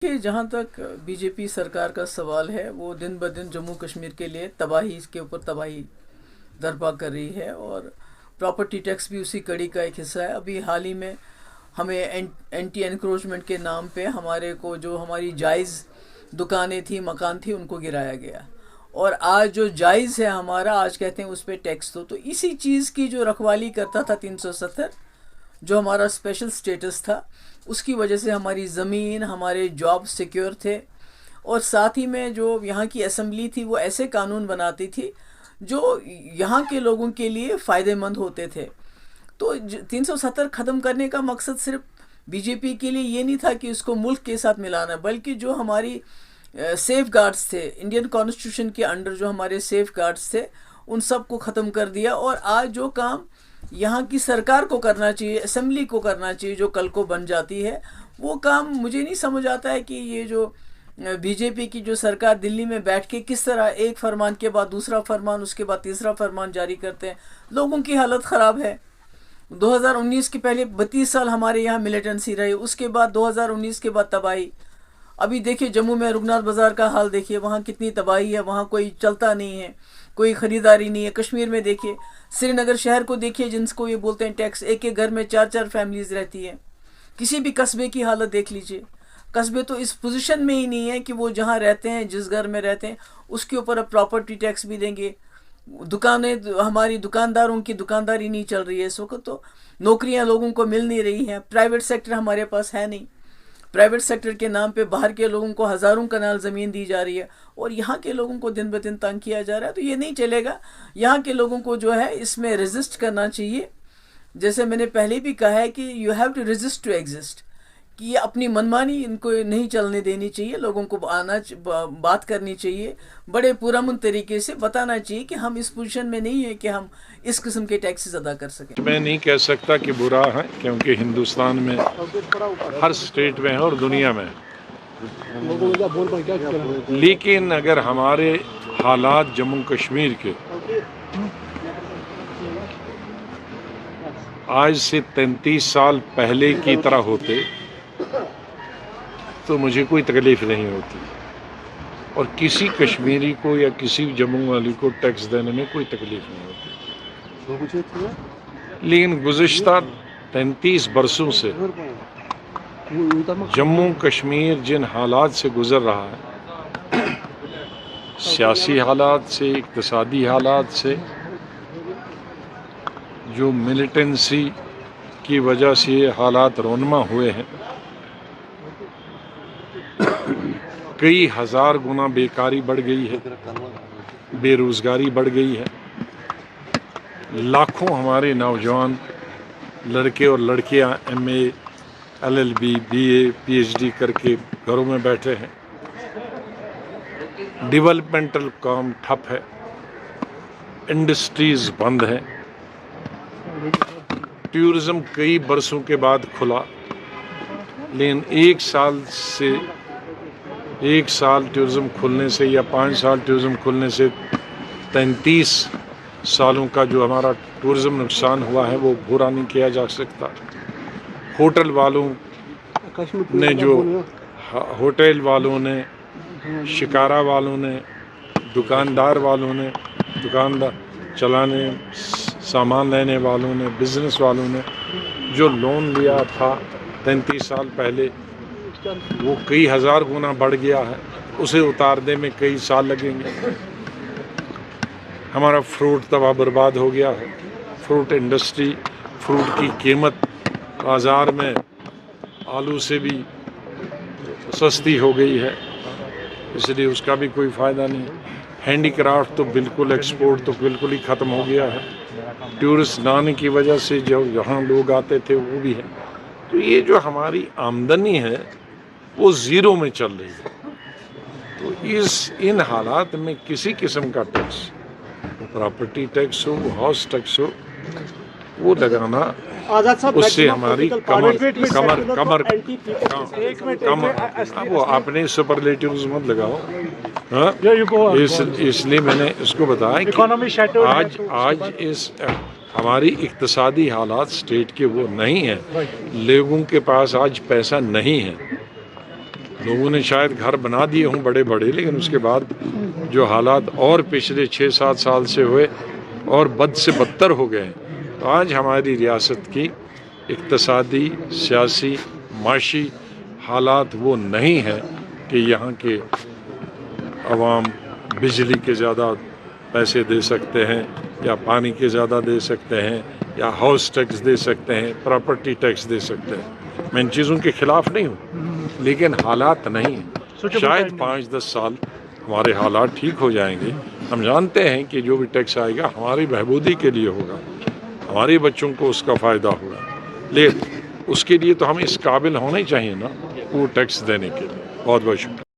کہ جہاں تک بی جے پی سرکار کا سوال ہے، وہ دن بدن جموں کشمیر کے لیے تباہی کے اوپر تباہی برپا کر رہی ہے، اور پراپرٹی ٹیکس بھی اسی کڑی کا ایک حصہ ہے۔ ابھی حال ہی میں ہمیں اینٹی انکروچمنٹ کے نام پہ ہمارے کو جو ہماری جائز دکانیں تھیں، مکان تھی، ان کو گرایا گیا، اور آج جو جائز ہے ہمارا، آج کہتے ہیں اس پہ ٹیکس دو۔ تو اسی چیز کی جو رکھوالی کرتا تھا 370، جو ہمارا اسپیشل سٹیٹس تھا، اس کی وجہ سے ہماری زمین، ہمارے جاب سیکیور تھے، اور ساتھ ہی میں جو یہاں کی اسمبلی تھی وہ ایسے قانون بناتی تھی جو یہاں کے لوگوں کے لیے فائدہ مند ہوتے تھے۔ تو 370 ختم کرنے کا مقصد صرف بی جے پی کے لیے یہ نہیں تھا کہ اس کو ملک کے ساتھ ملانا، بلکہ جو ہماری سیف گارڈز تھے انڈین کانسٹیٹیوشن کے انڈر، جو ہمارے سیف گارڈز تھے، ان سب کو ختم کر دیا۔ اور آج جو کام یہاں کی سرکار کو کرنا چاہیے، اسمبلی کو کرنا چاہیے، جو کل کو بن جاتی ہے، وہ کام مجھے نہیں سمجھ آتا ہے کہ یہ جو بی جے پی کی جو سرکار دلی میں بیٹھ کے کس طرح ایک فرمان کے بعد دوسرا فرمان، اس کے بعد تیسرا فرمان جاری کرتے ہیں۔ لوگوں کی حالت خراب ہے۔ 2019 کے پہلے 32 سال ہمارے یہاں ملیٹنسی رہی، اس کے بعد 2019 کے بعد تباہی۔ ابھی دیکھیے جموں میں رگناتھ بازار کا حال دیکھیے، وہاں کتنی تباہی ہے، وہاں کوئی چلتا نہیں ہے، کوئی خریداری نہیں ہے۔ کشمیر میں دیکھیے، سری نگر شہر کو دیکھیے، جن کو یہ بولتے ہیں ٹیکس، ایک ایک گھر میں 4 فیملیز رہتی ہیں۔ کسی بھی قصبے کی حالت دیکھ لیجئے، قصبے تو اس پوزیشن میں ہی نہیں ہے کہ وہ جہاں رہتے ہیں، جس گھر میں رہتے ہیں، اس کے اوپر اب پراپرٹی ٹیکس بھی دیں گے۔ دکانیں، ہماری دکانداروں کی دکانداری نہیں چل رہی ہے اس وقت، تو نوکریاں لوگوں کو مل نہیں رہی ہیں۔ پرائیویٹ سیکٹر ہمارے پاس ہے نہیں، پرائیویٹ سیکٹر کے نام پہ باہر کے لوگوں کو ہزاروں کنال زمین دی جا رہی ہے، اور یہاں کے لوگوں کو دن بدن تنگ کیا جا رہا ہے۔ تو یہ نہیں چلے گا، یہاں کے لوگوں کو جو ہے اس میں ریزسٹ کرنا چاہیے۔ جیسے میں نے پہلے بھی کہا ہے کہ you have to resist to exist, کہ یہ اپنی منمانی ان کو نہیں چلنے دینی چاہیے، لوگوں کو بات کرنی چاہیے، بڑے پرامن طریقے سے بتانا چاہیے کہ ہم اس پوزیشن میں نہیں ہیں کہ ہم اس قسم کے ٹیکسز ادا کر سکیں۔ میں نہیں کہہ سکتا کہ برا ہے، کیونکہ ہندوستان میں ہر سٹیٹ میں ہے اور دنیا میں، لیکن اگر ہمارے حالات جموں کشمیر کے آج سے 33 سال پہلے کی طرح ہوتے تو مجھے کوئی تکلیف نہیں ہوتی، اور کسی کشمیری کو یا کسی جموں والی کو ٹیکس دینے میں کوئی تکلیف نہیں ہوتی۔ لیکن گزشتہ 33 برسوں سے جموں کشمیر جن حالات سے گزر رہا ہے، سیاسی حالات سے، اقتصادی حالات سے، جو ملیٹنسی کی وجہ سے یہ حالات رونما ہوئے ہیں، کئی ہزار گنا بیکاری بڑھ گئی ہے، بے روزگاری بڑھ گئی ہے، لاکھوں ہمارے نوجوان لڑکے اور لڑکیاں ایم اے، LLB، BA، PhD کر کے گھروں میں بیٹھے ہیں، ڈیولپمنٹل کام ٹھپ ہے، انڈسٹریز بند ہیں، ٹورزم کئی برسوں کے بعد کھلا، لیکن ایک سال ٹورزم کھلنے سے یا 5 سال ٹورزم کھلنے سے 33 سالوں کا جو ہمارا ٹورزم نقصان ہوا ہے وہ پورا نہیں کیا جا سکتا۔ ہوٹل والوں نے، شکارہ والوں نے، دکاندار والوں نے، دکاندار چلانے، سامان لینے والوں نے، بزنس والوں نے جو لون لیا تھا 33 سال پہلے، وہ کئی ہزار گنا بڑھ گیا ہے، اسے اتارنے میں کئی سال لگیں گے۔ ہمارا فروٹ تباہ برباد ہو گیا ہے، فروٹ انڈسٹری، فروٹ کی قیمت بازار میں آلو سے بھی سستی ہو گئی ہے، اس لیے اس کا بھی کوئی فائدہ نہیں۔ ہینڈی کرافٹ تو بالکل، ایکسپورٹ تو بالکل ہی ختم ہو گیا ہے، ٹورسٹ نہ آنے کی وجہ سے جو یہاں لوگ آتے تھے وہ بھی ہے۔ تو یہ جو ہماری آمدنی ہے وہ زیرو میں چل رہی ہے۔ تو ان حالات میں کسی قسم کا ٹیکس، پراپرٹی ٹیکس ہو، ہاؤس ٹیکس ہو، وہ لگانا، اس سے ہماری کمر وہ اپنے سپرلیٹیوز مت لگاؤ، اس لیے میں نے اس کو بتایا کہ آج ہماری اقتصادی حالات اسٹیٹ کے وہ نہیں ہیں، لوگوں کے پاس آج پیسہ نہیں ہے، لوگوں نے شاید گھر بنا دیے ہوں بڑے بڑے، لیکن اس کے بعد جو حالات اور پچھلے 6-7 سال سے ہوئے اور بد سے بدتر ہو گئے، تو آج ہماری ریاست کی اقتصادی، سیاسی، معاشی حالات وہ نہیں ہیں کہ یہاں کے عوام بجلی کے زیادہ پیسے دے سکتے ہیں یا پانی کے زیادہ دے سکتے ہیں یا ہاؤس ٹیکس دے سکتے ہیں، پراپرٹی ٹیکس دے سکتے ہیں۔ میں ان چیزوں کے خلاف نہیں ہوں، لیکن حالات نہیں ہیں۔ شاید 5-10 سال ہمارے حالات ٹھیک ہو جائیں گے۔ ہم جانتے ہیں کہ جو بھی ٹیکس آئے گا ہماری بہبودی کے لیے ہوگا، ہمارے بچوں کو اس کا فائدہ ہوگا، لیکن اس کے لیے تو ہم اس قابل ہونا ہی چاہیے نا وہ ٹیکس دینے کے لیے۔ بہت بہت شکریہ۔